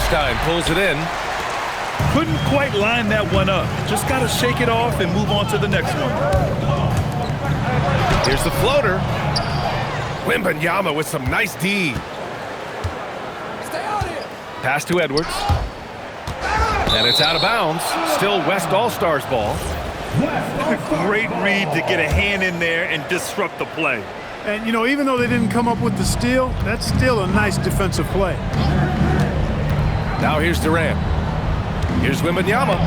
Hartenstein pulls it in. Couldn't quite line that one up. Just got to shake it off and move on to the next one. Here's the floater. Wembanyama with some nice D. Stay out here. Pass to Edwards. And it's out of bounds. Still West All-Stars ball. Great read to get a hand in there and disrupt the play. And, you know, even though they didn't come up with the steal, that's still a nice defensive play. Now here's Durant. Here's Wembanyama.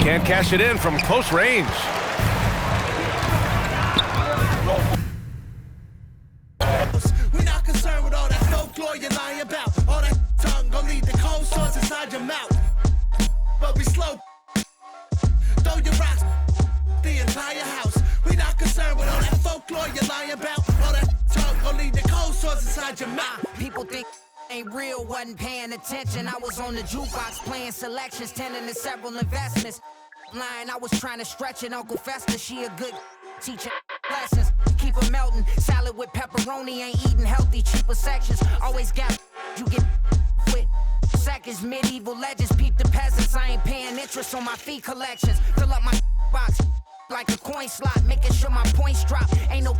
Can't cash it in from close range. We're not concerned with all that folklore you're lying about. All that tongue gon' lead the cold sores inside your mouth. But we slow. Throw your rocks, the entire house. We're not concerned with all that folklore you're lying about. All that tongue gon' lead the cold sores inside your mouth. People think ain't real, wasn't paying attention. I was on the jukebox playing selections, tending to several investments. Line, I was trying to stretch it. Uncle Fester, she a good teacher. Lessons, keep her melting. Salad with pepperoni, ain't eating healthy. Cheaper sections, always got you get with seconds. Medieval legends, peep the peasants. I ain't paying interest on my fee collections. Fill up my box like a coin slot, making sure my points drop. Ain't no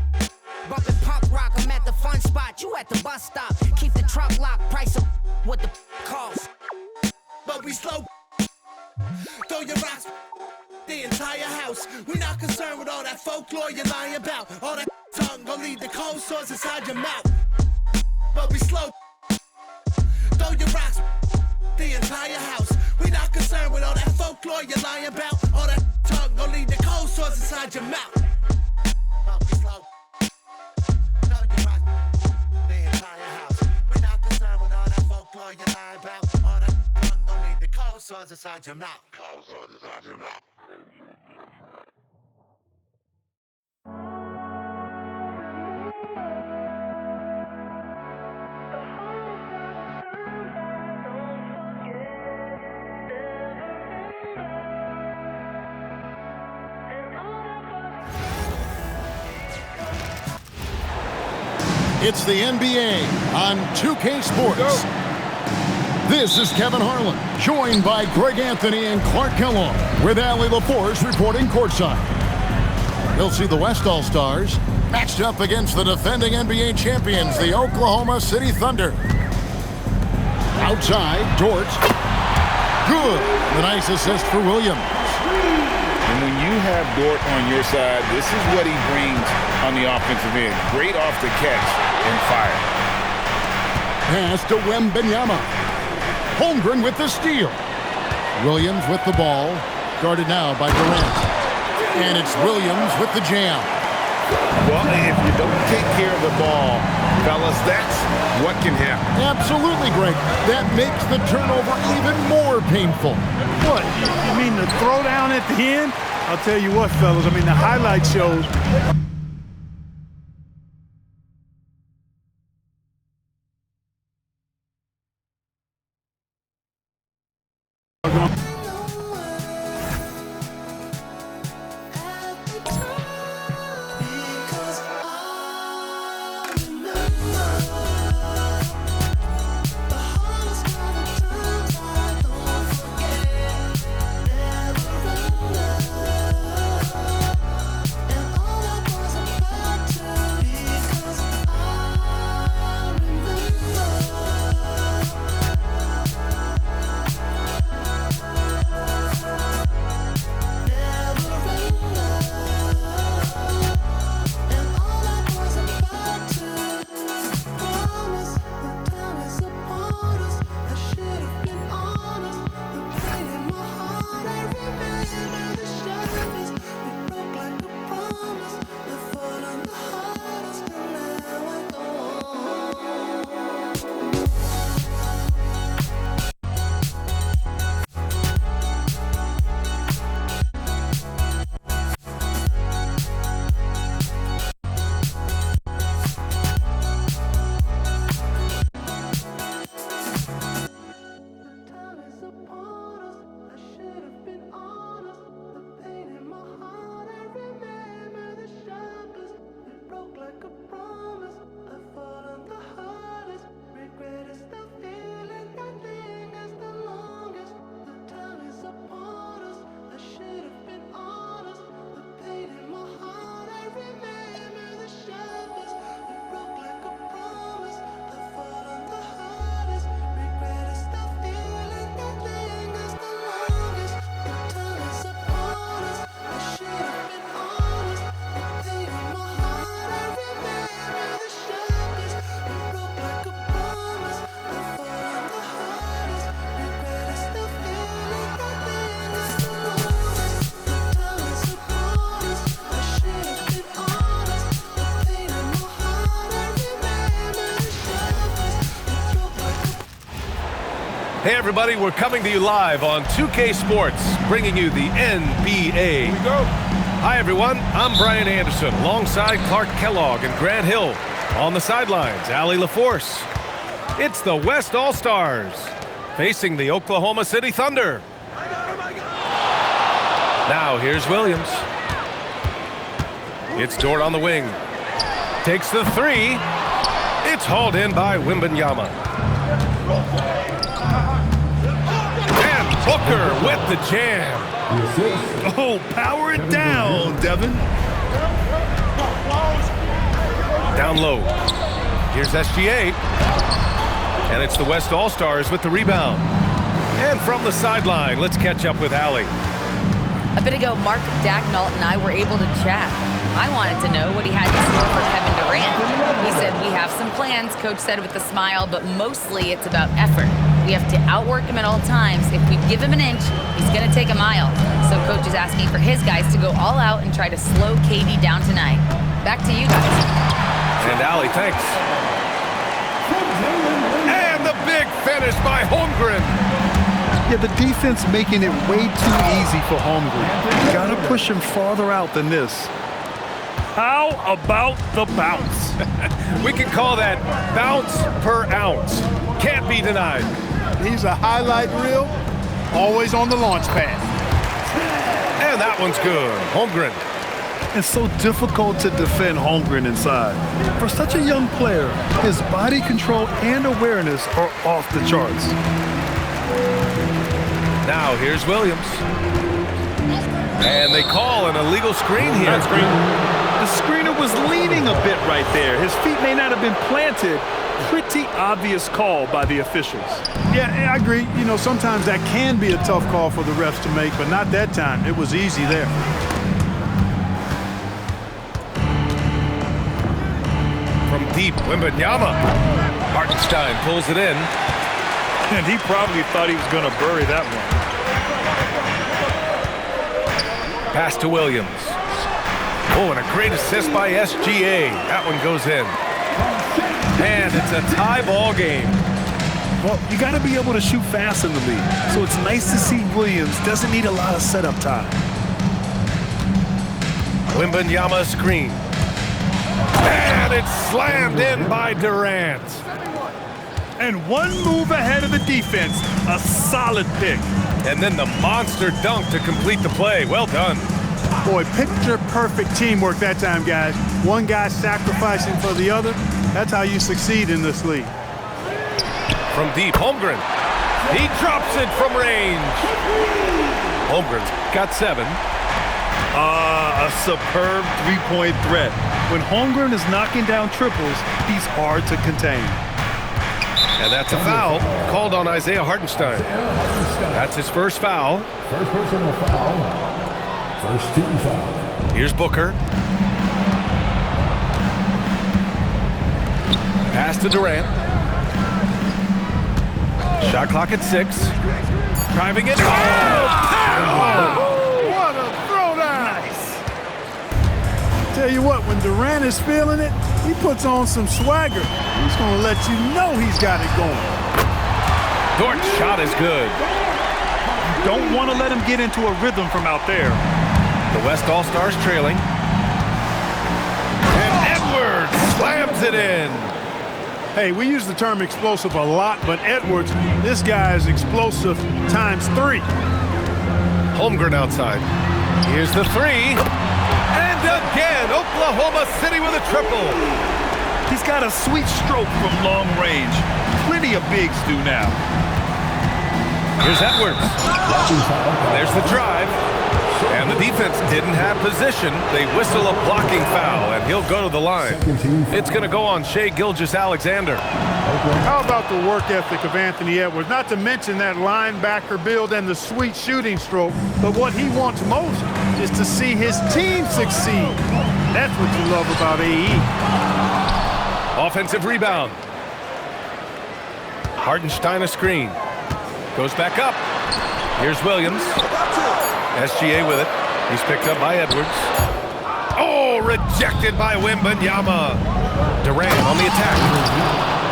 bumping punk rock. I'm at the fun spot, you at the bus stop. Keep the trunk locked, price of what the cost. But we slow. Throw your rocks, the entire house. We're not concerned with all that folklore you're lying about. All that tongue gon' lead the cold sores inside your mouth. But we slow. Throw your rocks, the entire house. We're not concerned with all that folklore you're lying about. All that tongue gon' lead the cold sores inside your mouth. But we slow. Throw your rocks, the entire house. We're not concerned with all that folklore you're lying about. All that tongue gon' lead the cold sores inside your mouth. Cold sores inside your mouth. It's the NBA on 2K Sports. This is Kevin Harlan, joined by Greg Anthony and Clark Kellogg, with Allie LaForce reporting courtside. We'll see the West All-Stars matched up against the defending NBA champions, the Oklahoma City Thunder. Outside, Dort. Good. The nice assist for Williams. And when you have Dort on your side, this is what he brings on the offensive end. Great off the catch and fire. Pass to Wembanyama. Holmgren with the steal. Williams with the ball. Guarded now by Durant. And it's Williams with the jam. Well, if you don't take care of the ball, fellas, that's what can happen. Absolutely, Greg. That makes the turnover even more painful. What? You mean the throwdown at the end? I'll tell you what, fellas. I mean, the highlight shows. Hey everybody, we're coming to you live on 2K Sports, bringing you the NBA. Here we go. Hi everyone, I'm Brian Anderson, alongside Clark Kellogg and Grant Hill. On the sidelines, Allie LaForce. It's the West All-Stars, facing the Oklahoma City Thunder. Now here's Williams. It's Dort on the wing. Takes the three. It's hauled in by Wembanyama. Booker with the jam. Oh, power it down, Devin. Down low. Here's SGA. And it's the West All-Stars with the rebound. And from the sideline, let's catch up with Allie. A bit ago, Mark Dagnall and I were able to chat. I wanted to know what he had in store for Kevin Durant. He said, we have some plans, Coach said with a smile, but mostly it's about effort. We have to outwork him at all times. If we give him an inch, he's going to take a mile. So Coach is asking for his guys to go all out and try to slow KD down tonight. Back to you guys. And Allie, thanks. And the big finish by Holmgren. Yeah, the defense making it way too easy for Holmgren. You got to push him farther out than this. How about the bounce? We can call that bounce per ounce. Can't be denied. He's a highlight reel, always on the launch pad. And that one's good. Holmgren. It's so difficult to defend Holmgren inside. For such a young player, his body control and awareness are off the charts. Now here's Williams. And they call an illegal screen here. The screener was leaning a bit right there. His feet may not have been planted. Pretty obvious call by the officials. Yeah, I agree. You know, sometimes that can be a tough call for the refs to make, but not that time. It was easy there. From deep, Wembanyama. Hartenstein pulls it in. And he probably thought he was going to bury that one. Pass to Williams. Oh, and a great assist by SGA. That one goes in. And it's a tie ball game. Well, you got to be able to shoot fast in the league. So it's nice to see Williams doesn't need a lot of setup time. Wembanyama screen. And it's slammed in by Durant. And one move ahead of the defense. A solid pick. And then the monster dunk to complete the play. Well done. Boy, picture-perfect teamwork that time, guys. One guy sacrificing for the other. That's how you succeed in this league. From deep, Holmgren. He drops it from range. Holmgren's got 7. A superb three-point threat. When Holmgren is knocking down triples, he's hard to contain. And that's a foul called on Isaiah Hartenstein. That's his first foul. First personal foul. First team foul. Here's Booker. Pass to Durant. Shot clock at 6. Driving it. Oh! What a throwdown! Nice. Tell you what, when Durant is feeling it, he puts on some swagger. He's going to let you know he's got it going. Dort's shot is good. You don't want to let him get into a rhythm from out there. The West All-Stars trailing. And Edwards slams it in. Hey, we use the term explosive a lot, but Edwards, this guy is explosive times 3. Holmgren outside. Here's the 3. And again, Oklahoma City with a triple. He's got a sweet stroke from long range. Plenty of bigs do now. Here's Edwards. There's the drive. And the defense didn't have position. They whistle a blocking foul, and he'll go to the line. It's going to go on Shai Gilgeous-Alexander. How about the work ethic of Anthony Edwards? Not to mention that linebacker build and the sweet shooting stroke. But what he wants most is to see his team succeed. That's what you love about AE. Offensive rebound. Hartenstein a screen. Goes back up. Here's Williams. SGA with it. He's picked up by Edwards. Oh, rejected by Wembanyama. Durant on the attack.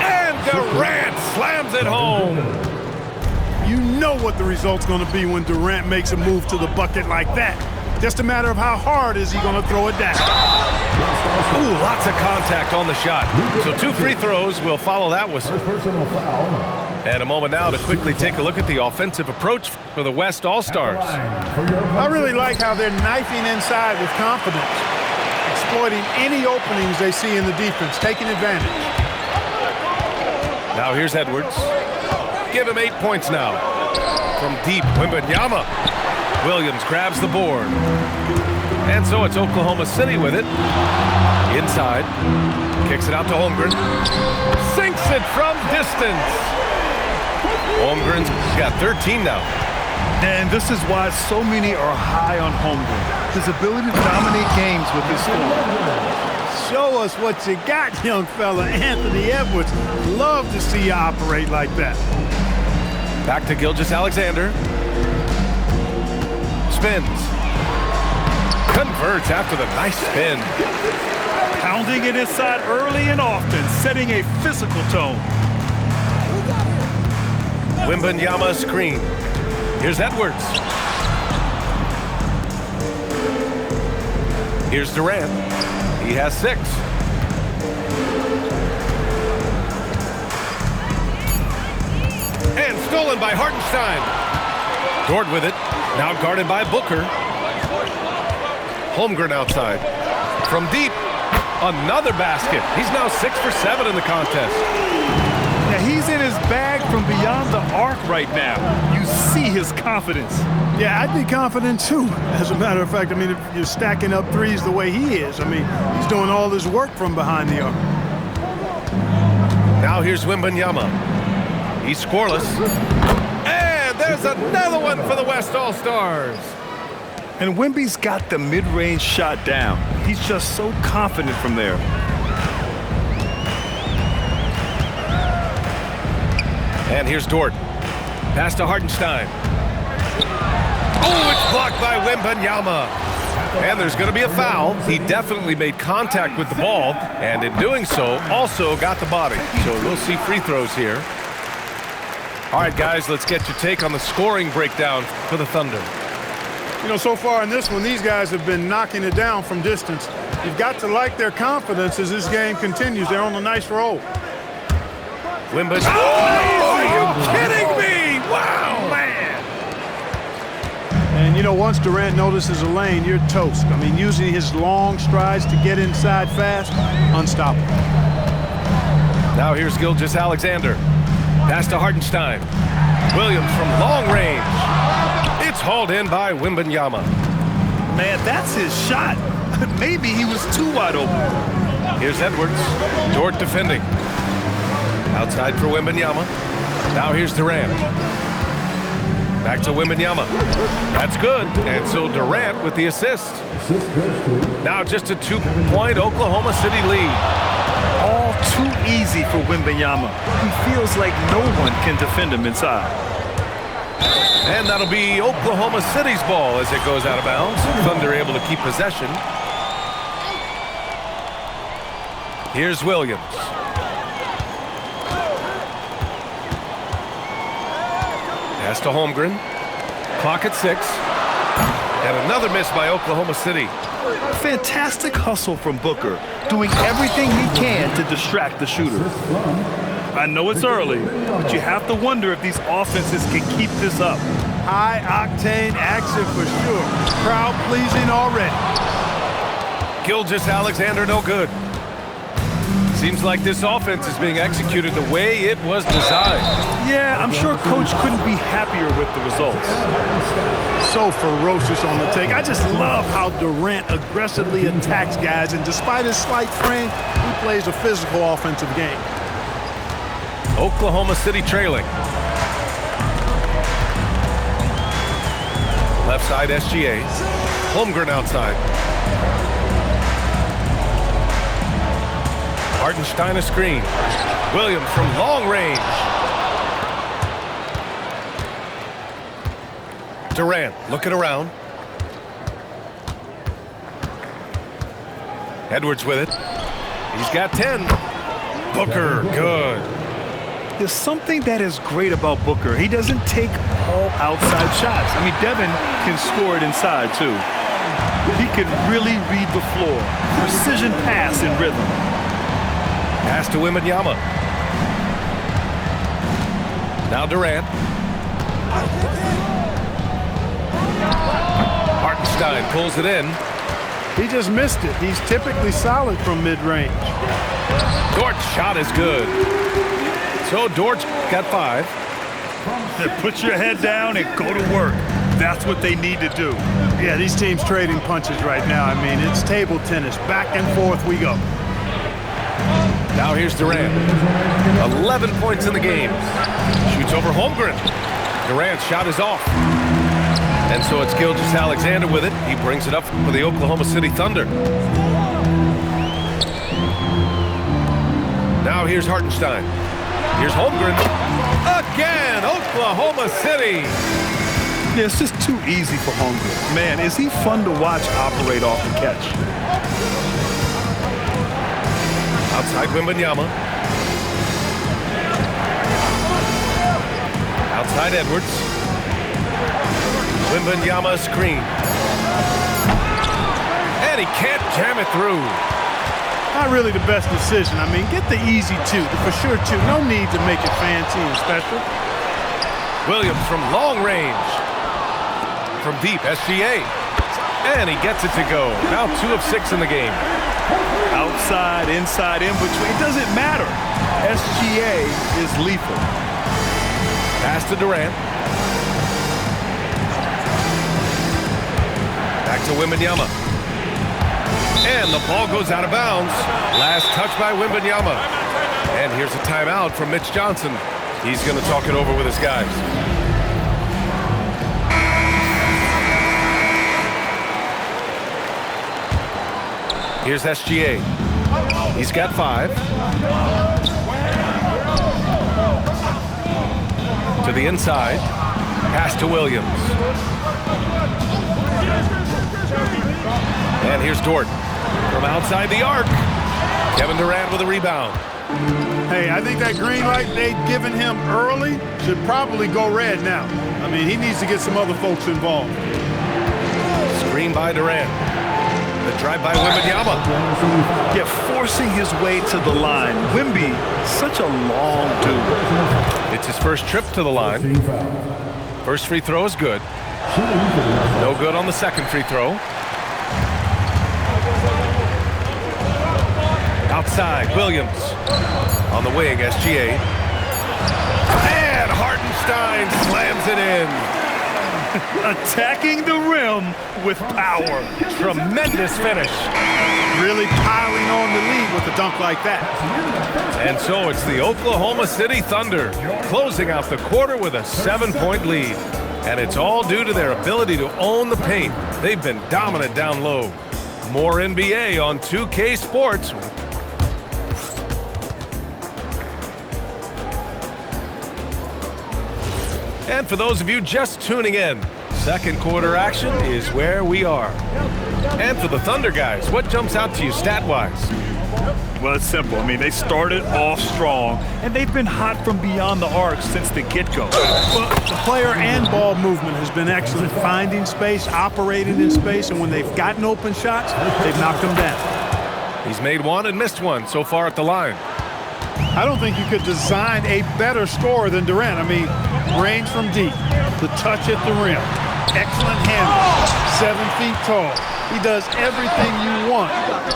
And Durant slams it home. You know what the result's going to be when Durant makes a move to the bucket like that. Just a matter of how hard is he going to throw it down. Ooh, lots of contact on the shot. So 2 free throws will follow that whistle. Personal foul. And a moment now to quickly take a look at the offensive approach for the West All-Stars. I really like how they're knifing inside with confidence, exploiting any openings they see in the defense, taking advantage. Now here's Edwards. Give him 8 points now. From deep, Wembanyama. Williams grabs the board. And so it's Oklahoma City with it. Inside. Kicks it out to Holmgren. Sinks it from distance. Holmgren's got 13 now. And this is why so many are high on Holmgren. His ability to dominate games with his scoring. Show us what you got, young fella. Anthony Edwards. Love to see you operate like that. Back to Gilgeous-Alexander. Spins. Converts after the nice spin. Pounding it inside early and often, setting a physical tone. Wembanyama screen. Here's Edwards. Here's Durant. He has 6. And stolen by Hartenstein. Dort with it. Now guarded by Booker. Holmgren outside. From deep. Another basket. He's now 6 for 7 in the contest. Yeah, he's in his bag from beyond the arc right now. You see his confidence. Yeah, I'd be confident too. As a matter of fact, I mean, if you're stacking up threes the way he is, I mean, he's doing all this work from behind the arc. Now here's Wembanyama. He's scoreless. And there's another one for the West All-Stars. And Wemby's got the mid-range shot down. He's just so confident from there. And here's Dort. Pass to Hartenstein. Oh, it's blocked by Wembanyama. And there's going to be a foul. He definitely made contact with the ball, and in doing so, also got the body. So we'll see free throws here. All right, guys, let's get your take on the scoring breakdown for the Thunder. You know, so far in this one, these guys have been knocking it down from distance. You've got to like their confidence as this game continues. They're on a nice roll. Wembanyama. Oh, are you kidding me? Wow, man. And, you know, once Durant notices a lane, you're toast. I mean, using his long strides to get inside fast, unstoppable. Now here's Gilgeous-Alexander. Pass to Hartenstein. Williams from long range. It's hauled in by Wembanyama. Man, that's his shot. Maybe he was too wide open. Here's Edwards. Dort defending. Outside for Wembanyama. Now here's Durant. Back to Wembanyama. That's good. And so Durant with the assist. Now just a 2-point Oklahoma City lead. All too easy for Wembanyama. He feels like no one can defend him inside. And that'll be Oklahoma City's ball as it goes out of bounds. Thunder able to keep possession. Here's Williams. Pass to Holmgren. Clock at 6. And another miss by Oklahoma City. Fantastic hustle from Booker, doing everything he can to distract the shooter. I know it's early, but you have to wonder if these offenses can keep this up. High-octane action for sure. Crowd-pleasing already. Gilgeous-Alexander no good. Seems like this offense is being executed the way it was designed. Yeah, I'm sure Coach couldn't be happier with the results. So ferocious on the take. I just love how Durant aggressively attacks guys, and despite his slight frame, he plays a physical offensive game. Oklahoma City trailing. Left side SGA. Holmgren outside. Hartenstein a screen. Williams from long range. Durant looking around. Edwards with it. He's got 10. Booker, good. There's something that is great about Booker. He doesn't take all outside shots. I mean, Devin can score it inside, too. He can really read the floor. Precision pass and rhythm. Pass to Wembanyama. Now Durant. Hartenstein pulls it in. He just missed it. He's typically solid from mid-range. Dort's shot is good. So Dort's got 5. Put your head down and go to work. That's what they need to do. Yeah, these teams trading punches right now. I mean, it's table tennis. Back and forth we go. Now here's Durant. 11 points in the game. Shoots over Holmgren. Durant's shot is off. And so it's Gilgeous-Alexander with it. He brings it up for the Oklahoma City Thunder. Now here's Hartenstein. Here's Holmgren. Again, Oklahoma City. Yeah, it's just too easy for Holmgren. Man, is he fun to watch operate off the catch. Outside Wembanyama. Outside Edwards. Wembanyama screen. And he can't jam it through. Not really the best decision. I mean, get the easy 2, the for sure 2. No need to make it fancy and special. Williams from long range. From deep, SGA. And he gets it to go. Now 2 of 6 in the game. Outside, inside, in between. It doesn't matter. SGA is lethal. Pass to Durant. Back to Wembanyama. And the ball goes out of bounds. Last touch by Wembanyama. And here's a timeout from Mitch Johnson. He's going to talk it over with his guys. Here's SGA. He's got 5. To the inside. Pass to Williams. And here's Dort from outside the arc. Kevin Durant with a rebound. Hey, I think that green light they'd given him early should probably go red now. I mean, he needs to get some other folks involved. Screen by Durant. The drive by Wembanyama. Yeah, forcing his way to the line. Wemby, such a long dude. It's his first trip to the line. First free throw is good. No good on the second free throw. Outside, Williams. On the wing, SGA. And Hartenstein slams it in. Attacking the rim with power. Tremendous finish. Really piling on the lead with a dunk like that. And so it's the Oklahoma City Thunder closing out the quarter with a 7-point lead. And it's all due to their ability to own the paint. They've been dominant down low. More NBA on 2K Sports. And for those of you just tuning in, second quarter action is where we are. And for the Thunder guys, what jumps out to you stat-wise? Well, it's simple. I mean, they started off strong, and they've been hot from beyond the arc since the get-go. Well, the player and ball movement has been excellent. Finding space, operating in space, and when they've gotten open shots, they've knocked them down. He's made 1 and missed 1 so far at the line. I don't think you could design a better scorer than Durant. I mean, range from deep, the touch at the rim, excellent handle, 7 feet tall. He does everything you want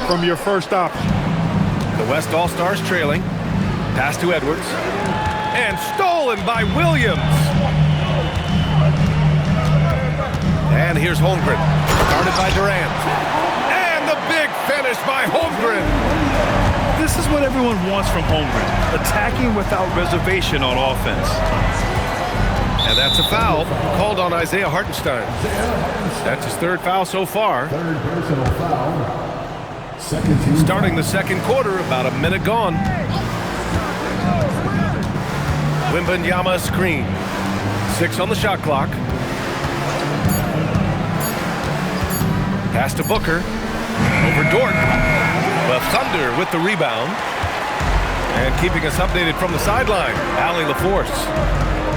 from your first option. The West All-Stars trailing. Pass to Edwards. And stolen by Williams. And here's Holmgren. Guarded by Durant. And the big finish by Holmgren. This is what everyone wants from Holmgren. Attacking without reservation on offense. And that's a foul called on Isaiah Hartenstein. That's his 3rd foul so far. 3rd personal foul. Second team. Starting the second quarter, about a minute gone. Wembanyama screen. 6 on the shot clock. Pass to Booker. Over Dort. The Thunder with the rebound. And keeping us updated from the sideline, Allie LaForce.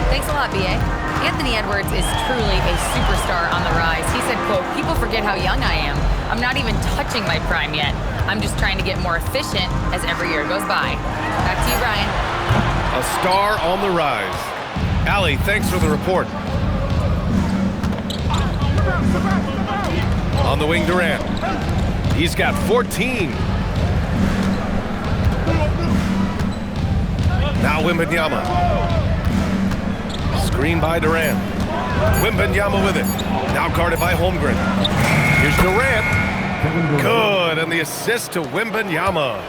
Thanks a lot, B.A. Anthony Edwards is truly a superstar on the rise. He said, quote, "People forget how young I am. I'm not even touching my prime yet. I'm just trying to get more efficient as every year goes by." Back to you, Ryan. A star on the rise. Allie, thanks for the report. On the wing, Durant. He's got 14. Now Wembanyama. Screen by Durant. Wembanyama with it. Now guarded by Holmgren. Here's Durant. Good, and the assist to Wembanyama.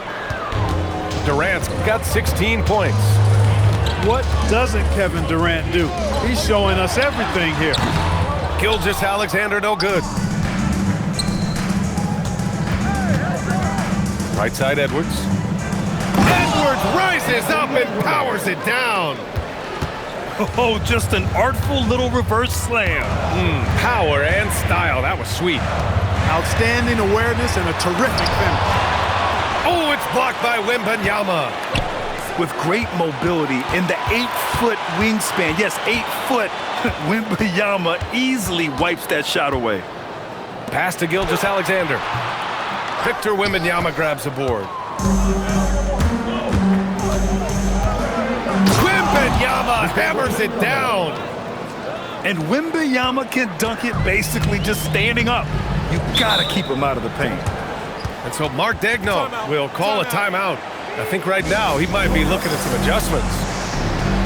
Durant's got 16 points. What doesn't Kevin Durant do? He's showing us everything here. Gilgeous-Alexander, no good. Right side, Edwards. Edwards rises up and powers it down. Oh, just an artful little reverse slam. Power and style. That was sweet. Outstanding awareness and a terrific finish. Oh, it's blocked by Wembanyama. With great mobility in the 8-foot wingspan. Yes, 8 foot. Wembanyama easily wipes that shot away. Pass to Gilgeous-Alexander. Victor Wembanyama grabs the board. Wembanyama hammers it down. And Wembanyama can dunk it basically just standing up. You gotta keep him out of the paint. And so Mark Daigneault will call a timeout. I think right now he might be looking at some adjustments.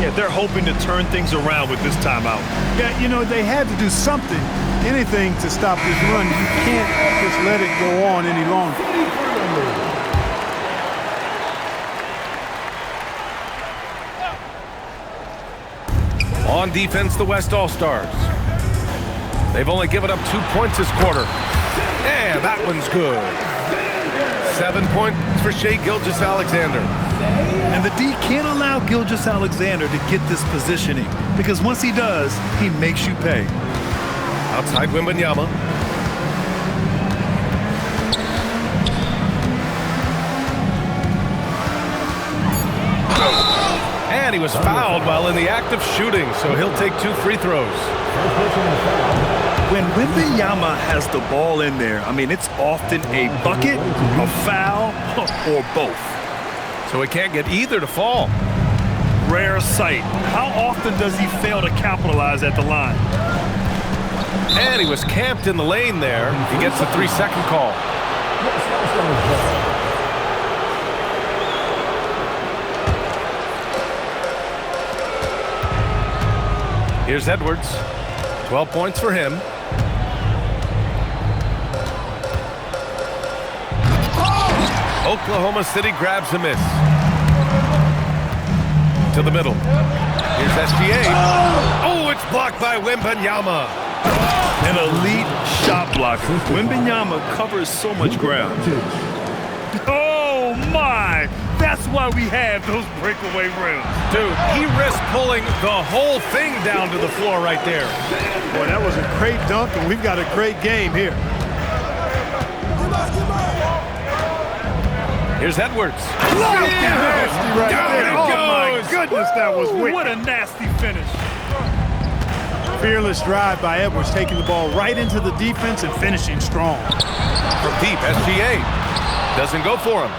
Yeah, they're hoping to turn things around with this timeout. Yeah, you know, they had to do something, anything to stop this run. You can't just let it go on any longer. On defense, the West All-Stars. They've only given up 2 points this quarter. And that one's good. 7 points for Shai Gilgeous-Alexander. And the D can't allow Gilgeous-Alexander to get this positioning because once he does, he makes you pay. Outside Wembanyama. And he was fouled while in the act of shooting, so he'll take 2 free throws. When Wembanyama has the ball in there, I mean, it's often a bucket, a foul, or both. So he can't get either to fall. Rare sight. How often does he fail to capitalize at the line? And he was camped in the lane there. He gets a 3-second call. Here's Edwards. 12 points for him. Oklahoma City grabs a miss. To the middle. Here's SGA. Oh, it's blocked by Wembanyama. An elite shot blocker. Wembanyama covers so much ground. Oh, my! That's why we have those breakaway rims. Dude, he risked pulling the whole thing down to the floor right there. Boy, that was a great dunk, and we've got a great game here. Here's Edwards. Nasty right Down there. it Oh, goes. my goodness, that was wicked. What a nasty finish. Fearless drive by Edwards, taking the ball right into the defense and finishing strong. From deep, SGA doesn't go for him.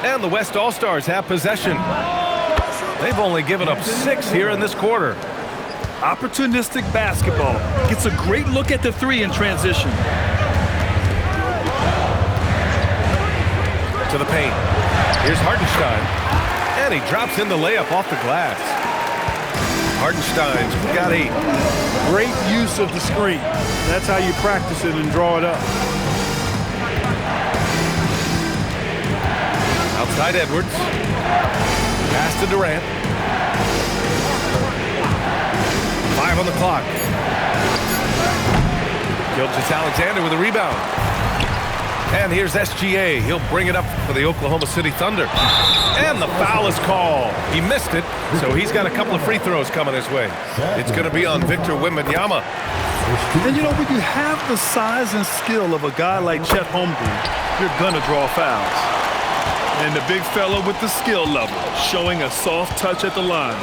And the West All-Stars have possession. They've only given up 6 here in this quarter. Opportunistic basketball. Gets a great look at the 3 in transition. To the paint. Here's Hartenstein. And he drops in the layup off the glass. Hartenstein's got 8. Great use of the screen. That's how you practice it and draw it up. Outside Edwards. Pass to Durant. 5 on the clock. Gilgeous-Alexander with a rebound. And here's SGA. He'll bring it up for the Oklahoma City Thunder. And the foul is called. He missed it, so he's got a couple of free throws coming his way. It's going to be on Victor Wembanyama. And you know, when you have the size and skill of a guy like Chet Holmgren, you're going to draw fouls. And the big fella with the skill level, showing a soft touch at the line.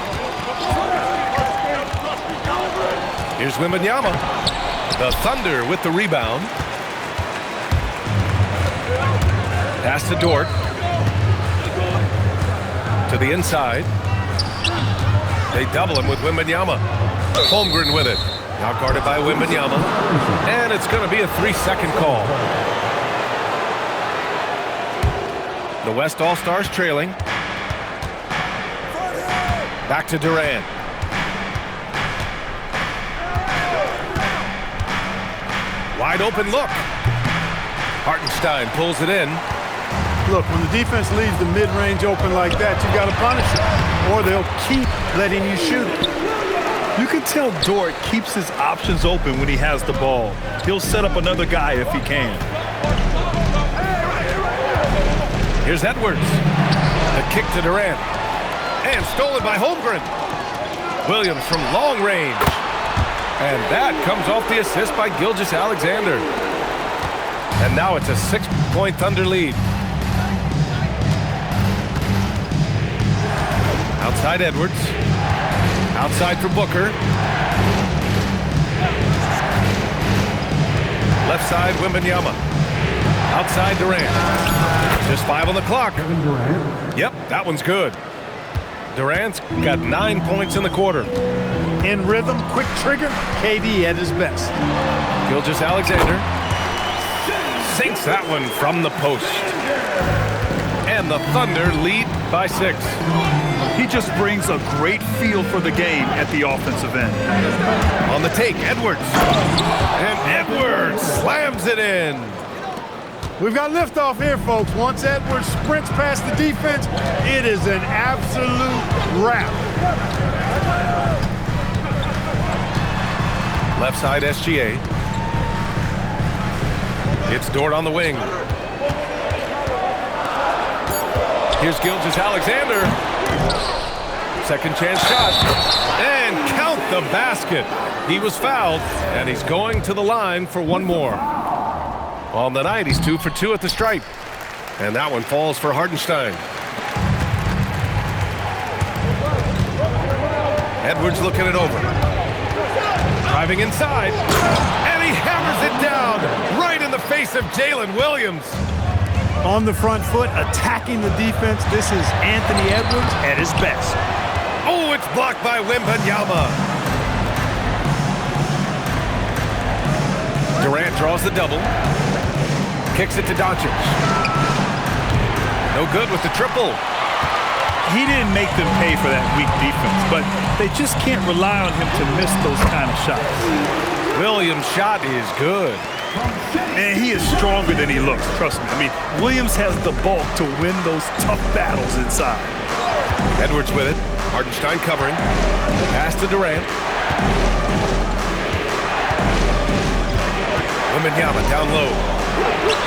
Here's Wembanyama. The Thunder with the rebound. Pass to Dort. To the inside. They double him with Wembanyama. Holmgren with it. Now guarded by Wembanyama. And it's going to be a 3-second call. The West All-Stars trailing. Back to Durant. Wide open look. Hartenstein pulls it in. Look, when the defense leaves the mid-range open like that, you got to punish it, or they'll keep letting you shoot it. You can tell Dort keeps his options open when he has the ball. He'll set up another guy if he can. Here's Edwards. The kick to Durant. And stolen by Holmgren. Williams from long range. And that comes off the assist by Gilgeous-Alexander. And now it's a 6-point Thunder lead. Outside Edwards. Outside for Booker. Left side Wembanyama. Outside Durant. Just 5 on the clock. Kevin Durant. Yep, that one's good. Durant's got 9 points in the quarter. In rhythm, quick trigger, KD at his best. Gilgeous-Alexander sinks that one from the post. And the Thunder lead by 6. He just brings a great feel for the game at the offensive end. On the take, Edwards. And Edwards slams it in. We've got liftoff here, folks. Once Edwards sprints past the defense, it is an absolute wrap. Left side SGA. It's Dort on the wing. Here's Gilgeous-Alexander. Second chance shot. And count the basket. He was fouled, and he's going to the line for one more. On the night, he's 2 for 2 at the stripe. And that one falls for Hartenstein. Edwards looking it over. Driving inside. And he hammers it down right in the face of Jalen Williams. On the front foot, attacking the defense. This is Anthony Edwards at his best. Oh, it's blocked by Wembanyama. Durant draws the double. Kicks it to Doncic. No good with the triple. He didn't make them pay for that weak defense, but they just can't rely on him to miss those kind of shots. Williams' shot is good. And he is stronger than he looks, trust me. I mean, Williams has the bulk to win those tough battles inside. Edwards with it. Hartenstein covering. Pass to Durant. Wembanyama down low.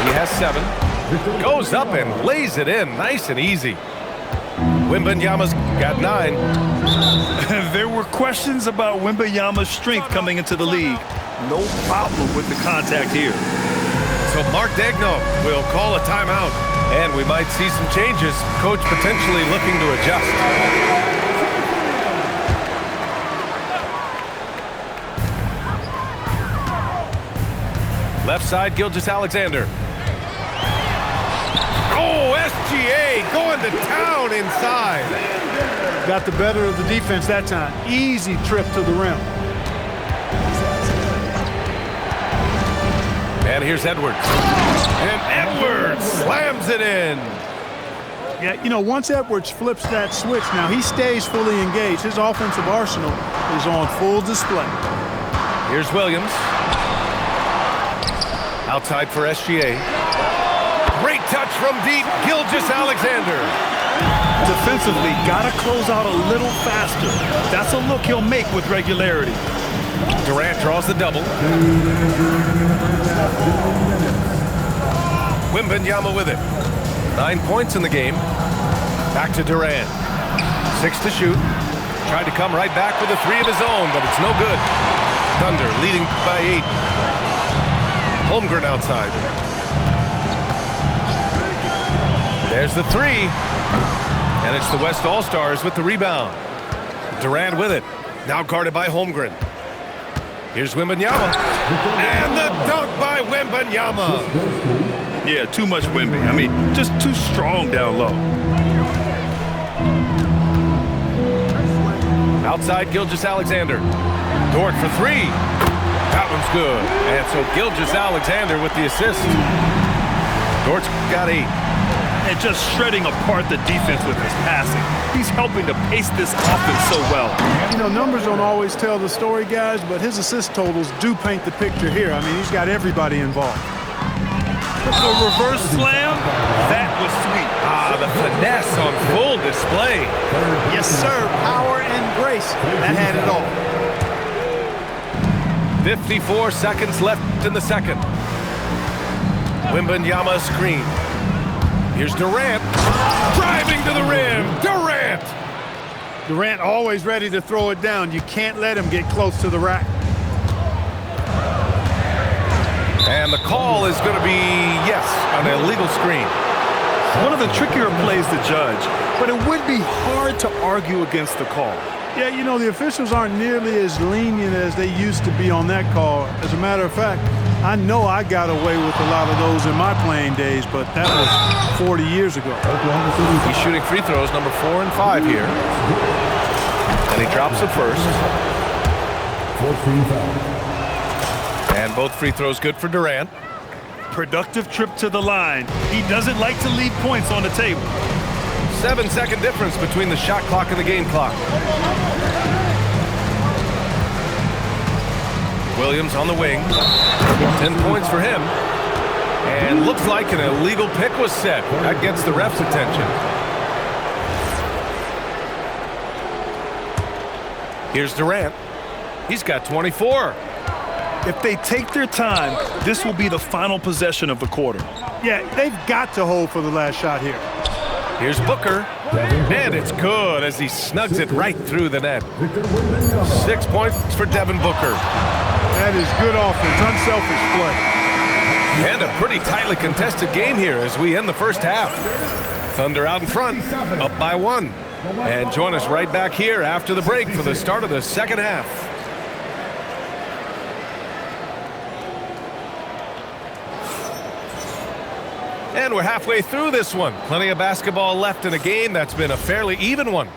He has 7. Goes up and lays it in nice and easy. Wembanyama's got 9. There were questions about Wembanyama's strength coming into the league. No problem with the contact here. So Mark Daigneault will call a timeout, and we might see some changes. Coach potentially looking to adjust. Left side, Gilgeous-Alexander. Oh, SGA going to town inside. Got the better of the defense that time. Easy trip to the rim. And here's Edwards. And Edwards slams it in. Yeah, you know, once Edwards flips that switch, now he stays fully engaged. His offensive arsenal is on full display. Here's Williams. Outside for SGA. Great touch from deep, Gilgeous-Alexander. Defensively, gotta close out a little faster. That's a look he'll make with regularity. Durant draws the double. Wembanyama with it. 9 points in the game. Back to Durant. 6 to shoot. Tried to come right back with a 3 of his own, but it's no good. Thunder leading by 8. Holmgren outside. There's the three. And it's the West All-Stars with the rebound. Durant with it. Now guarded by Holmgren. Here's Wembanyama. And the dunk by Wembanyama. Yeah, too much Wemby. I mean, just too strong down low. Outside Gilgeous-Alexander. Dort for three. That one's good. And so Gilgeous-Alexander with the assist. Dort's got 8. And just shredding apart the defense with his passing. He's helping to pace this offense so well. You know, numbers don't always tell the story, guys, but his assist totals do paint the picture here. I mean, he's got everybody involved. The reverse slam, that was sweet. The finesse on full display. Yes, sir. Power and grace. That had it all. 54 seconds left in the second. Wembanyama screen. Here's Durant. Driving to the rim. Durant! Durant always ready to throw it down. You can't let him get close to the rack. And the call is going to be, yes, an illegal screen. One of the trickier plays to judge, but it would be hard to argue against the call. Yeah, you know, the officials aren't nearly as lenient as they used to be on that call. As a matter of fact, I know I got away with a lot of those in my playing days, but that was 40 years ago. He's shooting free throws, number 4 and 5 here. And he drops the first. And both free throws good for Durant. Productive trip to the line. He doesn't like to leave points on the table. 7-second difference between the shot clock and the game clock. Williams on the wing. 10 points for him. And looks like an illegal pick was set. That gets the ref's attention. Here's Durant. He's got 24. If they take their time, this will be the final possession of the quarter. Yeah, they've got to hold for the last shot here. Here's Booker. And it's good as he snugs it right through the net. 6 points for Devin Booker. That is good offense, unselfish play. And a pretty tightly contested game here as we end the first half. Thunder out in front, up by 1. And join us right back here after the break for the start of the second half. And we're halfway through this one. Plenty of basketball left in a game that's been a fairly even one.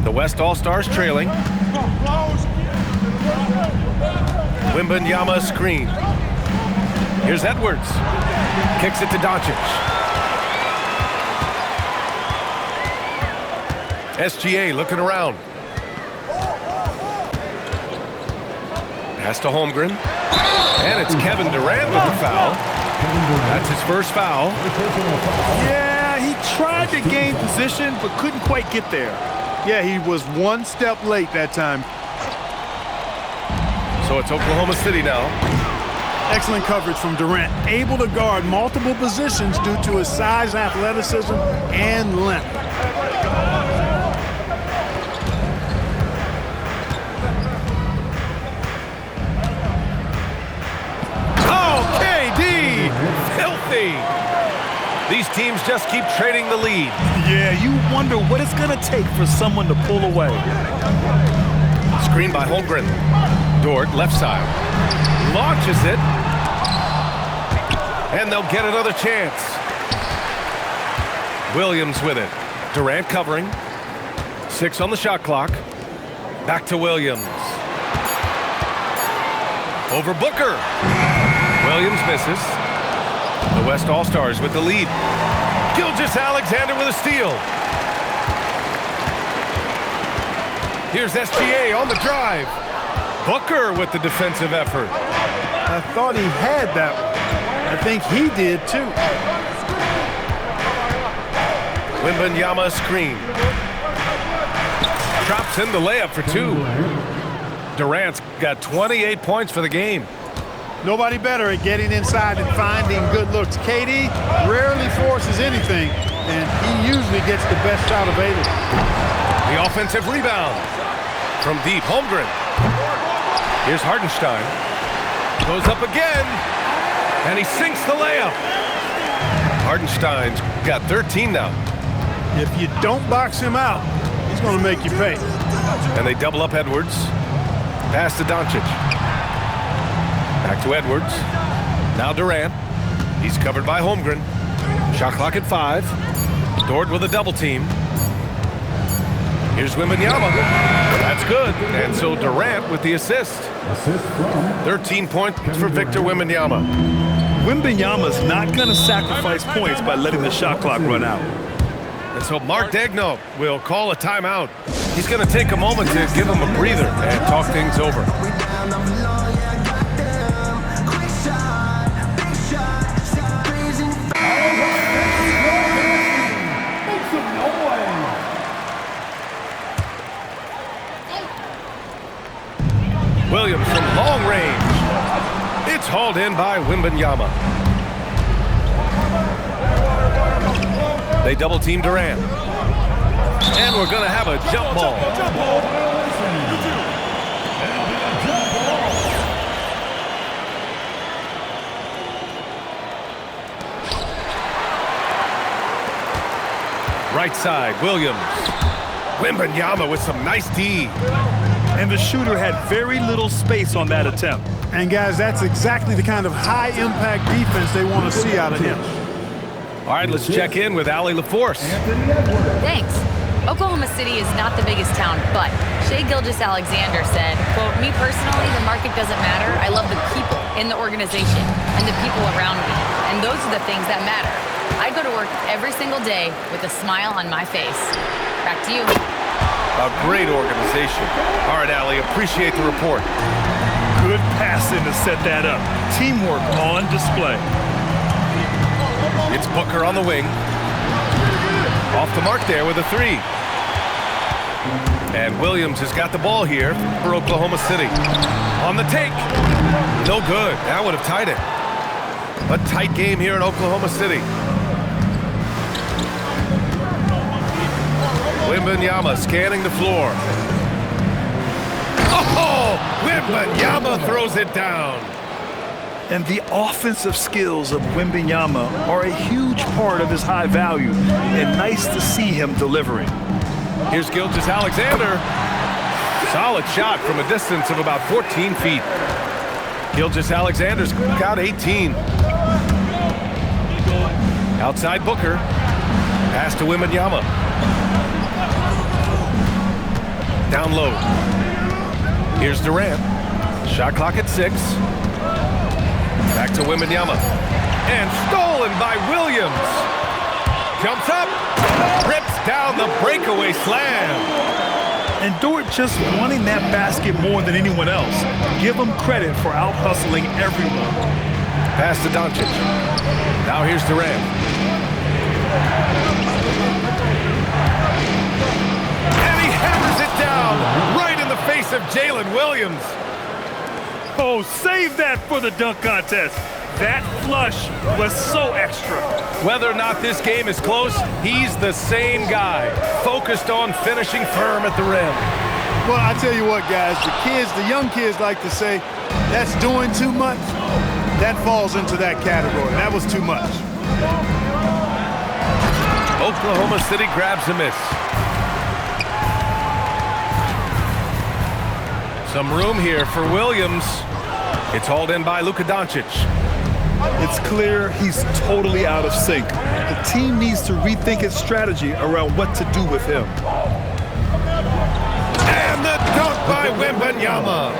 The West All-Stars trailing. Wembanyama screen. Here's Edwards. Kicks it to Doncic. SGA looking around. Pass to Holmgren. And it's Kevin Durant with the foul. That's his first foul. Yeah, he tried to gain position, but couldn't quite get there. Yeah, he was one step late that time. So it's Oklahoma City now. Excellent coverage from Durant. Able to guard multiple positions due to his size, athleticism, and length. These teams just keep trading the lead. Yeah, you wonder what it's going to take for someone to pull away. Screen by Holmgren. Dort, left side. Launches it. And they'll get another chance. Williams with it. Durant covering. 6 on the shot clock. Back to Williams. Over Booker. Williams misses. The West All-Stars with the lead. Gilgeous-Alexander with a steal. Here's SGA on the drive. Booker with the defensive effort. I thought he had that one. I think he did too. Wembanyama screen. Drops in the layup for 2. Durant's got 28 points for the game. Nobody better at getting inside and finding good looks. KD rarely forces anything, and he usually gets the best shot available. The offensive rebound from deep. Holmgren. Here's Hartenstein. Goes up again. And he sinks the layup. Hartenstein's got 13 now. If you don't box him out, he's going to make you pay. And they double up Edwards. Pass to Doncic. Back to Edwards. Now Durant. He's covered by Holmgren. Shot clock at 5. Dort with a double team. Here's Wembanyama. That's good. And so Durant with the assist. 13 points for Victor Wembanyama. Wembanyama's not going to sacrifice points by letting the shot clock run out. And so Mark Daigneault will call a timeout. He's going to take a moment to give him a breather and talk things over. Williams from long range. It's hauled in by Wembanyama. They double team Durant. And we're going to have a jump ball. Right side, Williams. Wembanyama with some nice D. And the shooter had very little space on that attempt. And guys, that's exactly the kind of high-impact defense they want to see out of him. All right, let's check in with Allie LaForce. Thanks. Oklahoma City is not the biggest town, but Shai Gilgeous-Alexander said, quote, "Me personally, the market doesn't matter. I love the people in the organization and the people around me. And those are the things that matter. I go to work every single day with a smile on my face." Back to you. A great organization. All right, Allie, appreciate the report. Good passing to set that up. Teamwork on display. It's Booker on the wing. Off the mark there with a 3. And Williams has got the ball here for Oklahoma City. On the take. No good. That would have tied it. A tight game here in Oklahoma City. Wembanyama scanning the floor. Oh! Wembanyama throws it down. And the offensive skills of Wembanyama are a huge part of his high value, and nice to see him delivering. Here's Gilgeous-Alexander. Solid shot from a distance of about 14 feet. Gilgeous-Alexander's got 18. Outside Booker. Pass to Wembanyama. Down low. Here's Durant. Shot clock at 6. Back to Wembanyama. And stolen by Williams. Jumps up. Rips down the breakaway slam. And Dort just wanting that basket more than anyone else. Give him credit for out-hustling everyone. Pass to Doncic. Now here's Durant. And he hammers it down right in the face of Jalen Williams. Oh, save that for the dunk contest. That flush was so extra. Whether or not this game is close, he's the same guy, focused on finishing firm at the rim. Well, I tell you what, guys, the young kids like to say, that's doing too much. That falls into that category. That was too much. Oklahoma City grabs a miss. Some room here for Williams. It's hauled in by Luka Doncic. It's clear he's totally out of sync. The team needs to rethink its strategy around what to do with him. And the dunk by Wembanyama.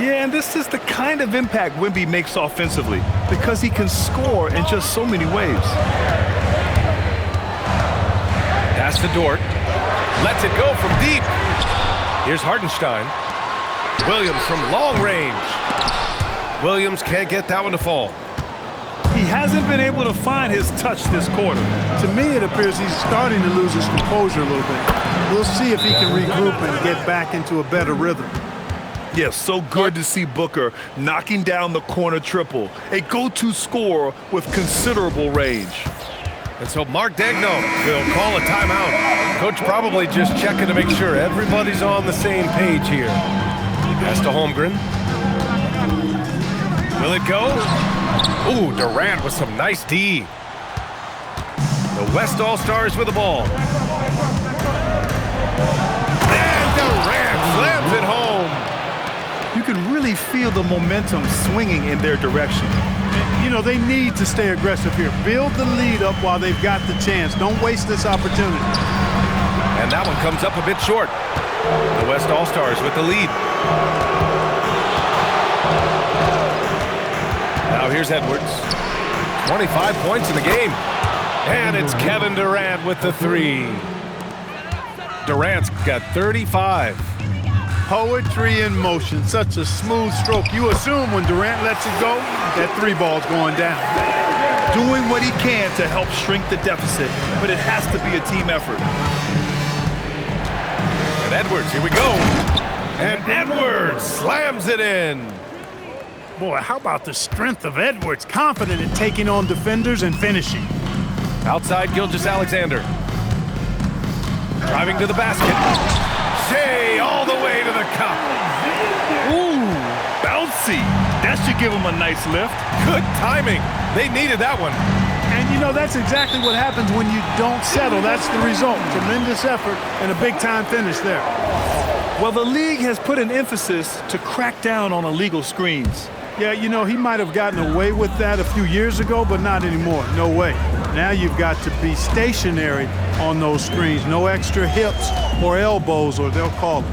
Yeah, and this is the kind of impact Wemby makes offensively because he can score in just so many ways. Pass to Dort. Lets it go from deep. Here's Hartenstein. Williams from long range. Williams can't get that one to fall. He hasn't been able to find his touch this quarter. To me, it appears he's starting to lose his composure a little bit. We'll see if he can regroup and get back into a better rhythm. Yes, so good to see Booker knocking down the corner triple, a go-to scorer with considerable range. And so Mark Daigneault will call a timeout. Coach probably just checking to make sure everybody's on the same page here. Pass to Holmgren. Will it go? Ooh, Durant with some nice D. The West All-Stars with the ball. And Durant slams it home. You can really feel the momentum swinging in their direction. You know, they need to stay aggressive here. Build the lead up while they've got the chance. Don't waste this opportunity. And that one comes up a bit short. The West All-Stars with the lead. Now here's Edwards. 25 points in the game. And it's Kevin Durant with the three. Durant's got 35. Poetry in motion. Such a smooth stroke. You assume when Durant lets it go, that three ball's going down. Doing what he can to help shrink the deficit, but it has to be a team effort. And Edwards, here we go. And Edwards slams it in. Boy, how about the strength of Edwards? Confident in taking on defenders and finishing. Outside Gilgeous-Alexander. Driving to the basket. Shea all the way to the cup. Ooh, bouncy. That should give him a nice lift. Good timing. They needed that one. And you know, that's exactly what happens when you don't settle. That's the result. Tremendous effort and a big-time finish there. Well, the league has put an emphasis to crack down on illegal screens. Yeah, you know, he might have gotten away with that a few years ago, but not anymore. No way. Now you've got to be stationary on those screens. No extra hips or elbows, or they'll call it.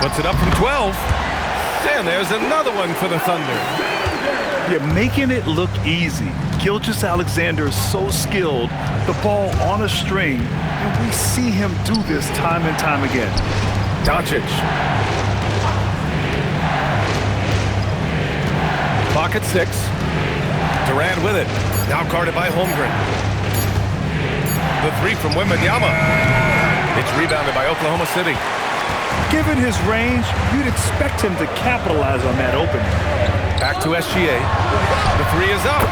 Puts it up from 12. And there's another one for the Thunder. You're making it look easy. Gilgeous-Alexander is so skilled, the ball on a string, and we see him do this time and time again. Doncic. Clock at 6. Durant with it. Now guarded by Holmgren. The three from Wembanyama. It's rebounded by Oklahoma City. Given his range, you'd expect him to capitalize on that opening. Back to SGA. The three is up.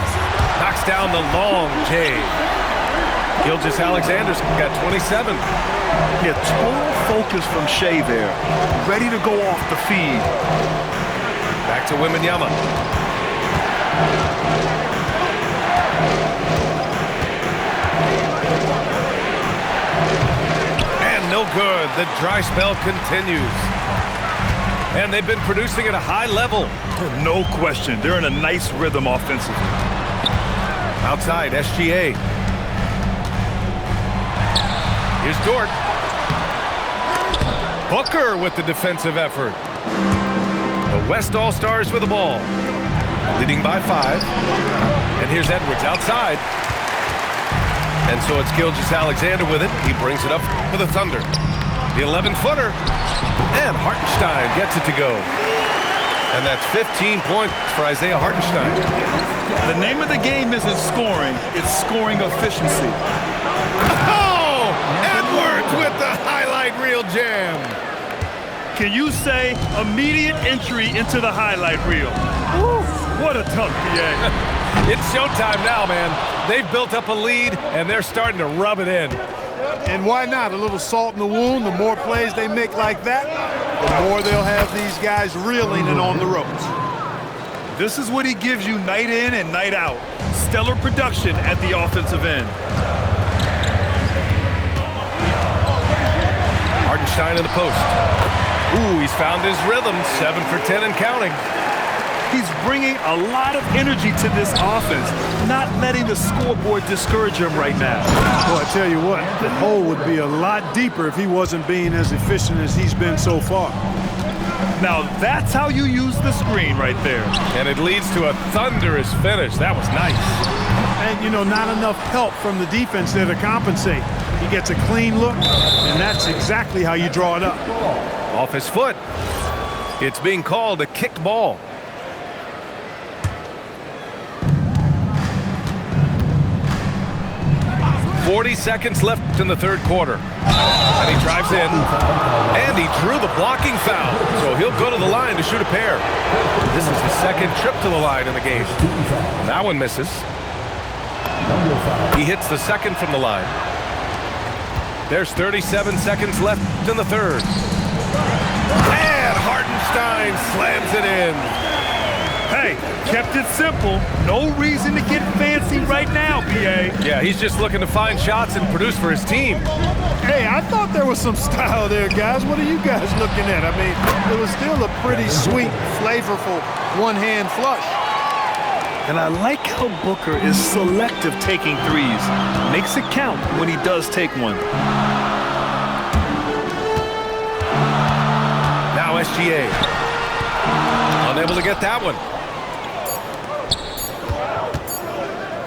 Knocks down the long J. Gilgeous-Alexander's got 27. Yeah, total focus from Shea there. Ready to go off the feed. Back to Wembanyama. And no good. The dry spell continues. And they've been producing at a high level. No question. They're in a nice rhythm offensively. Outside, SGA. Here's Dort. Booker with the defensive effort. The West All-Stars with the ball. Leading by 5. And here's Edwards outside. And so it's Gilgeous-Alexander with it. He brings it up for the Thunder. The 11-footer. And Hartenstein gets it to go. And that's 15 points for Isaiah Hartenstein. The name of the game isn't scoring, it's scoring efficiency. Oh! Edwards with the highlight reel jam. Can you say immediate entry into the highlight reel? Woo, what a dunk, PA. It's showtime now, man. They've built up a lead, and they're starting to rub it in. And why not? A little salt in the wound. The more plays they make like that, the more they'll have these guys reeling and on the ropes. This is what he gives you night in and night out. Stellar production at the offensive end. Hartenstein in the post. Ooh, he's found his rhythm. 7 for 10 and counting. He's bringing a lot of energy to this offense, not letting the scoreboard discourage him right now. Well, I tell you what, the hole would be a lot deeper if he wasn't being as efficient as he's been so far. Now, that's how you use the screen right there. And it leads to a thunderous finish. That was nice. And, you know, not enough help from the defense there to compensate. He gets a clean look, and that's exactly how you draw it up. Off his foot. It's being called a kicked ball. 40 seconds left in the third quarter. And he drives in. And he drew the blocking foul. So he'll go to the line to shoot a pair. This is the second trip to the line in the game. That one misses. He hits the second from the line. There's 37 seconds left in the third. And Hartenstein slams it in. Hey, kept it simple. No reason to get fancy right now, B.A. Yeah, he's just looking to find shots and produce for his team. Hey, I thought there was some style there, guys. What are you guys looking at? I mean, it was still a pretty sweet, flavorful one-hand flush. And I like how Booker is selective taking threes. Makes it count when he does take one. Now SGA. Unable to get that one.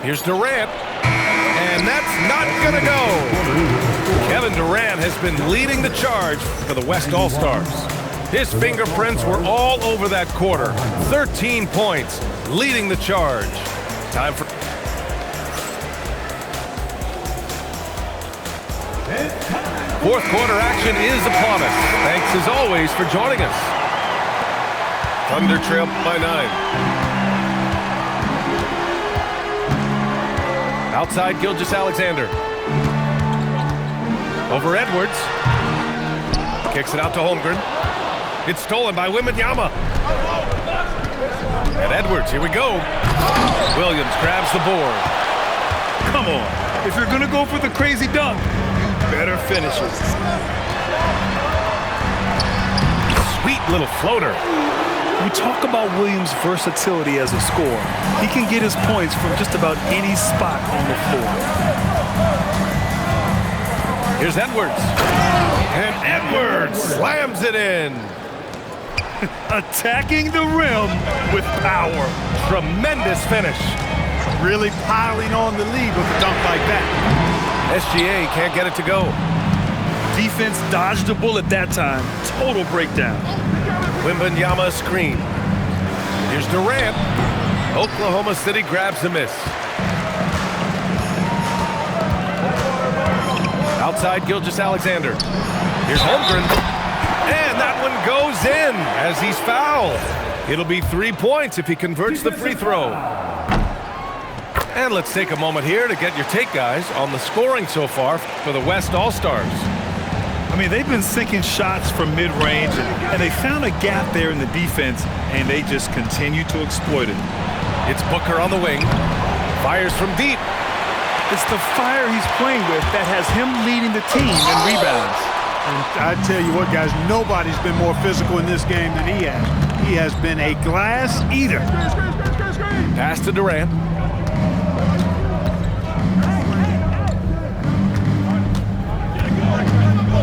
Here's Durant. And that's not going to go. Kevin Durant has been leading the charge for the West All-Stars. His fingerprints were all over that quarter. 13 points, leading the charge. Time for... Fourth quarter action is upon us. Thanks as always for joining us. Thunder trail by 9. Outside Gilgeous-Alexander. Over Edwards. Kicks it out to Holmgren. It's stolen by Wembanyama. And Edwards, here we go. Williams grabs the board. Come on. If you're going to go for the crazy dunk, you better finish it. Sweet little floater. We talk about Williams' versatility as a scorer. He can get his points from just about any spot on the floor. Here's Edwards. And Edwards slams it in. Attacking the rim with power. Tremendous finish. Really piling on the lead with a dunk like that. SGA can't get it to go. Defense dodged a bullet that time. Total breakdown. Wembanyama screen. Here's Durant. Oklahoma City grabs the miss. Outside Gilgeous-Alexander. Here's Holmgren. And that one goes in as he's fouled. It'll be 3 points if he converts the free throw. And let's take a moment here to get your take, guys, on the scoring so far for the West All-Stars. I mean, they've been sinking shots from mid-range, and they found a gap there in the defense, and they just continue to exploit it. It's Booker on the wing. Fires from deep. It's the fire he's playing with that has him leading the team in rebounds. And I tell you what, guys, nobody's been more physical in this game than he has. He has been a glass eater. Pass to Durant.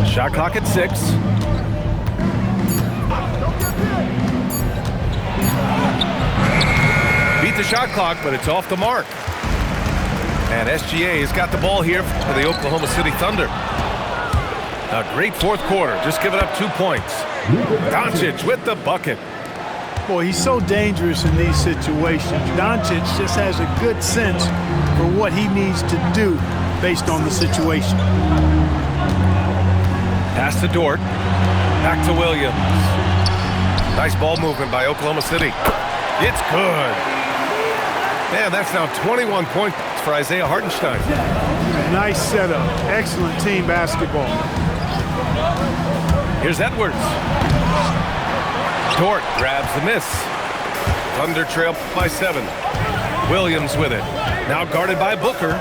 Shot clock at 6. Beat the shot clock, but it's off the mark. And SGA has got the ball here for the Oklahoma City Thunder. A great fourth quarter, just giving up 2 points. Doncic with the bucket. Boy, he's so dangerous in these situations. Doncic just has a good sense for what he needs to do based on the situation. Pass to Dort. Back to Williams. Nice ball movement by Oklahoma City. It's good. Man, that's now 21 points for Isaiah Hartenstein. Nice setup. Excellent team basketball. Here's Edwards. Dort grabs the miss. Thunder trail by 7. Williams with it. Now guarded by Booker.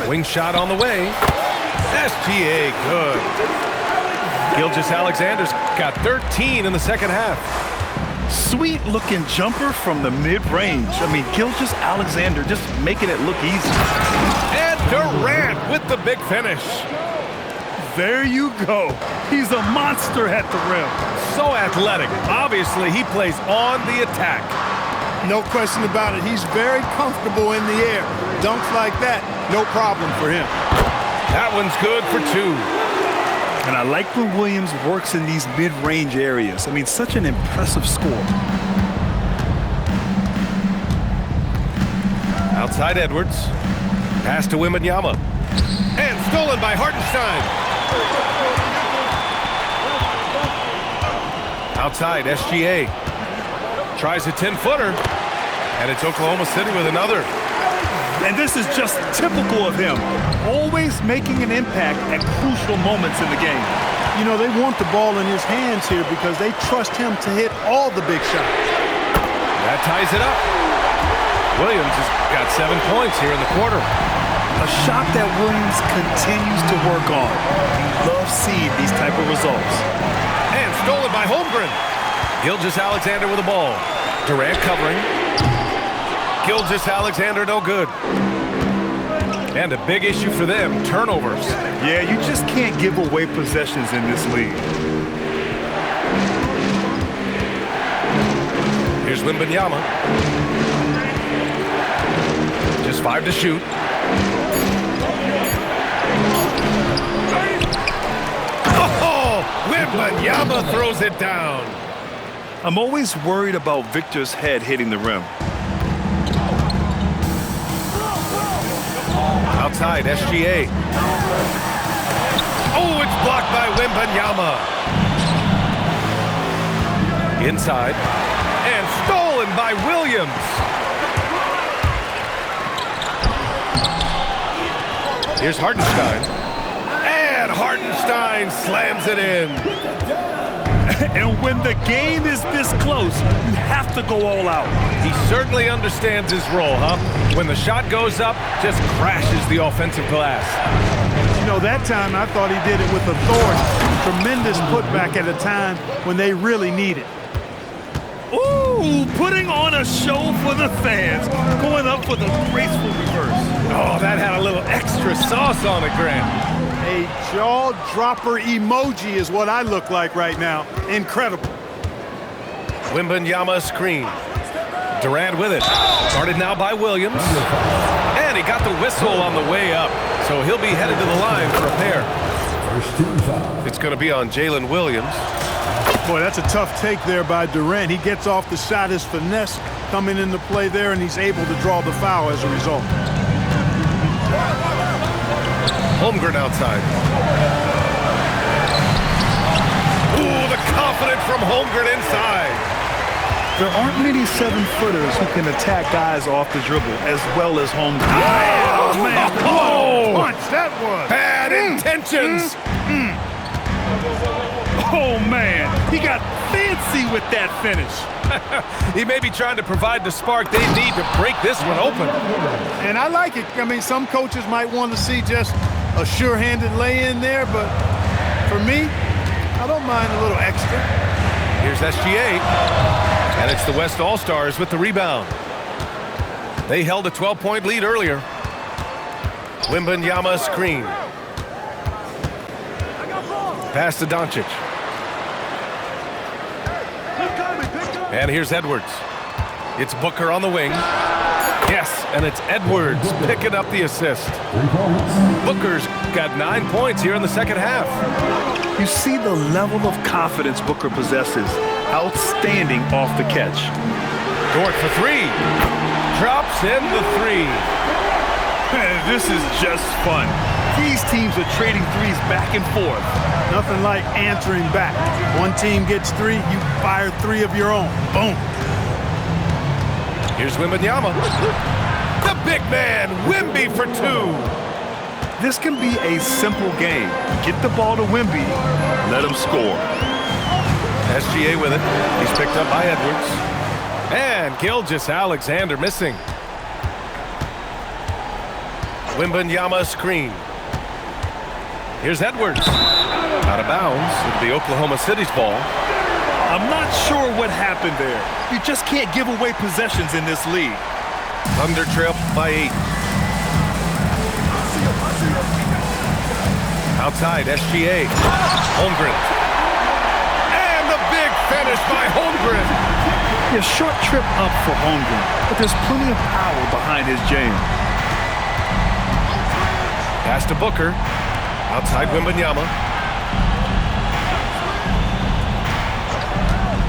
Wing shot on the way. SGA good. Gilgeous-Alexander's got 13 in the second half. Sweet looking jumper from the mid-range. I mean, Gilgeous-Alexander just making it look easy. And Durant with the big finish. There you go. He's a monster at the rim. So athletic. Obviously, he plays on the attack. No question about it. He's very comfortable in the air. Dunks like that, no problem for him. That one's good for 2. And I like when Williams works in these mid-range areas. I mean, such an impressive score. Outside Edwards. Pass to Wembanyama. And stolen by Hartenstein. Outside SGA. Tries a 10-footer. And it's Oklahoma City with another. And this is just typical of him, always making an impact at crucial moments in the game. You know, they want the ball in his hands here because they trust him to hit all the big shots. That ties it up. Williams has got 7 points here in the quarter. A shot that Williams continues to work on. He loves seeing these type of results. And stolen by Holmgren. Gilgeous-Alexander with the ball. Durant covering. Gilgeous-Alexander no good. And a big issue for them, turnovers. Yeah, you just can't give away possessions in this league. Here's Wembanyama. Just 5 to shoot. Oh, Wembanyama throws it down. I'm always worried about Victor's head hitting the rim. Outside, SGA. Oh, it's blocked by Wembanyama. Inside. And stolen by Williams. Here's Hartenstein. And Hartenstein slams it in. And when the game is this close, you have to go all out. He certainly understands his role, huh? When the shot goes up, just crashes the offensive glass. You know, that time I thought he did it with authority. Tremendous putback at a time when they really need it. Ooh, putting on a show for the fans. Going up for the graceful reverse. Oh, that had a little extra sauce on it, Grant. A jaw-dropper emoji is what I look like right now. Incredible. Wembanyama screen. Durant with it. Guarded now by Williams. And he got the whistle on the way up. So he'll be headed to the line for a pair. First team foul. It's going to be on Jalen Williams. Boy, that's a tough take there by Durant. He gets off the shot, his finesse coming into play there, and he's able to draw the foul as a result. Holmgren outside. Ooh, the confidence from Holmgren inside. There aren't many 7-footers who can attack guys off the dribble as well as Holmgren. Oh, man. Oh, punch that was. Bad intentions. Oh, man. He got fancy with that finish. He may be trying to provide the spark they need to break this one open. And I like it. I mean, some coaches might want to see just a sure-handed lay-in there, but for me, I don't mind a little extra. Here's SGA. And it's the West All-Stars with the rebound. They held a 12-point lead earlier. Wembanyama screen. Pass to Doncic. And here's Edwards. It's Booker on the wing. Yes, and it's Edwards picking up the assist. 3 points. Booker's got 9 points here in the second half. You see the level of confidence Booker possesses. Outstanding off the catch. Dort for 3. Drops in the 3. This is just fun. These teams are trading threes back and forth. Nothing like answering back. One team gets 3, you fire 3 of your own. Boom. Here's Wembanyama. The big man, Wemby for 2. This can be a simple game. Get the ball to Wemby, let him score. SGA with it. He's picked up by Edwards. And Gilgeous-Alexander missing. Wembanyama screen. Here's Edwards. Out of bounds. It'll be Oklahoma City's ball. I'm not sure what happened there. You just can't give away possessions in this league. Thunder trail by 8. Outside, SGA. Holmgren. And the big finish by Holmgren. A short trip up for Holmgren, but there's plenty of power behind his jam. Pass to Booker. Outside Wembanyama.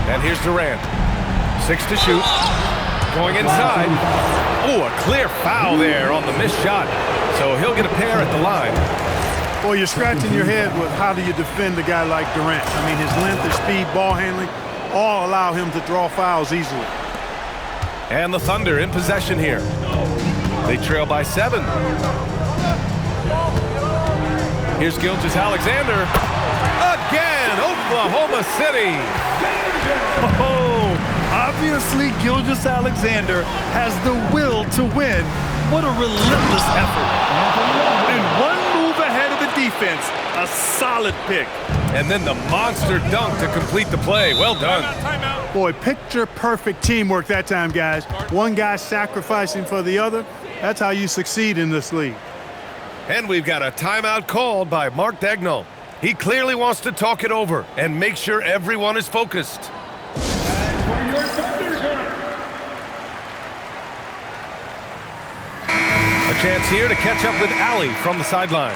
And here's Durant. 6 to shoot. Going inside. Oh, a clear foul there on the missed shot. So he'll get a pair at the line. Boy, you're scratching your head with how do you defend a guy like Durant. I mean, his length, his speed, ball handling, all allow him to draw fouls easily. And the Thunder in possession here. They trail by 7. Here's Gilgeous-Alexander. Again, Oklahoma City. Oh, obviously Gilgeous-Alexander has the will to win. What a relentless effort. And one move ahead of the defense. A solid pick. And then the monster dunk to complete the play. Well done. Boy, picture-perfect teamwork that time, guys. One guy sacrificing for the other. That's how you succeed in this league. And we've got a timeout called by Mark Daigneault. He clearly wants to talk it over and make sure everyone is focused. A chance here to catch up with Allie from the sideline.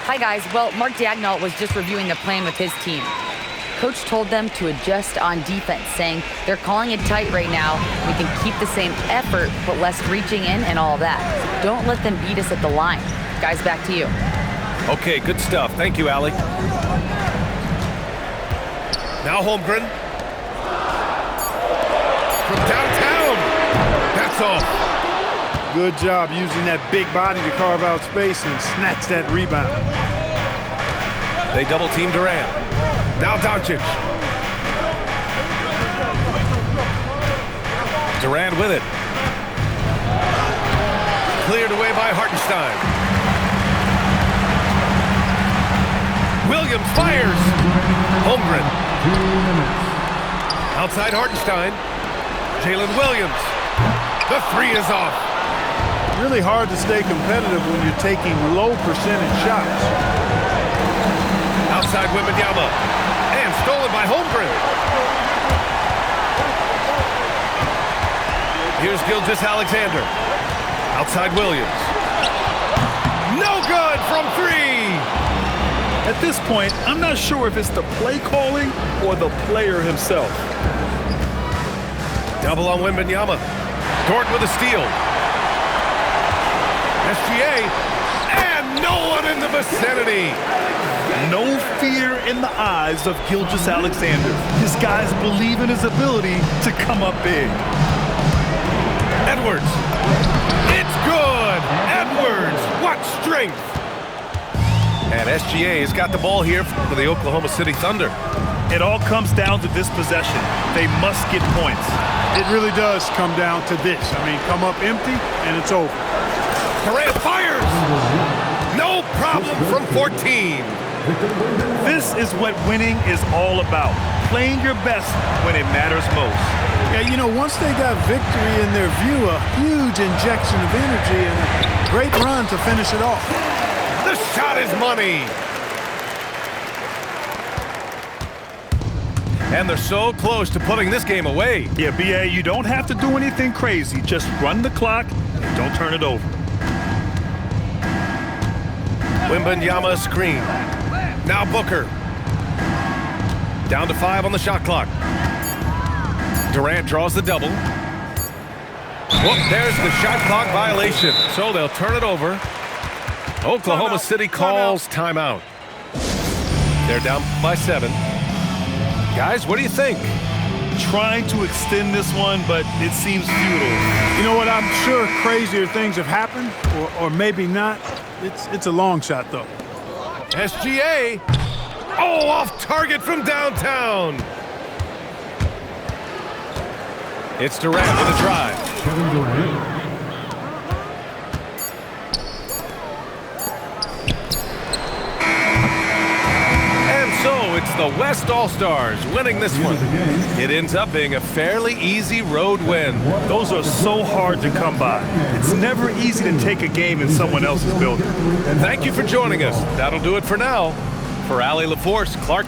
Hi, guys. Well, Mark Daigneault was just reviewing the plan with his team. Coach told them to adjust on defense, saying they're calling it tight right now. We can keep the same effort, but less reaching in and all that. So don't let them beat us at the line. Guys, back to you. Okay, good stuff. Thank you, Allie. Now Holmgren. From downtown. That's off. Good job using that big body to carve out space and snatch that rebound. They double team Durant. Now Doncic. Durant with it. Cleared away by Hartenstein. Williams fires. Holmgren. Outside Hartenstein. Jalen Williams. The 3 is off. Really hard to stay competitive when you're taking low percentage shots. Outside Wembanyama. And stolen by Holmgren. Here's Gilgeous-Alexander. Outside Williams. No good from 3. At this point, I'm not sure if it's the play calling or the player himself. Double on Wembanyama. Dort with a steal. SGA. And no one in the vicinity. No fear in the eyes of Gilgeous-Alexander. His guys believe in his ability to come up big. Edwards. It's good. Edwards. What strength. And SGA has got the ball here for the Oklahoma City Thunder. It all comes down to this possession. They must get points. It really does come down to this. I mean, come up empty, and it's over. Durant fires. No problem from 14. This is what winning is all about. Playing your best when it matters most. Yeah, you know, once they got victory in their view, a huge injection of energy and a great run to finish it off. The shot is money. And they're so close to putting this game away. Yeah, B.A., you don't have to do anything crazy. Just run the clock and don't turn it over. Wembanyama screen. Now Booker. Down to 5 on the shot clock. Durant draws the double. Whoop, there's the shot clock violation. So they'll turn it over. Oklahoma City calls timeout. They're down by 7. Guys, what do you think? Trying to extend this one, but it seems futile. You know what? I'm sure crazier things have happened, or maybe not. It's a long shot, though. SGA. Oh, off target from downtown. It's Durant with a drive. Kevin Durant. So it's the West All-Stars winning this one. It ends up being a fairly easy road win. Those are so hard to come by. It's never easy to take a game in someone else's building. Thank you for joining us. That'll do it for now. For Allie LaForce, Clark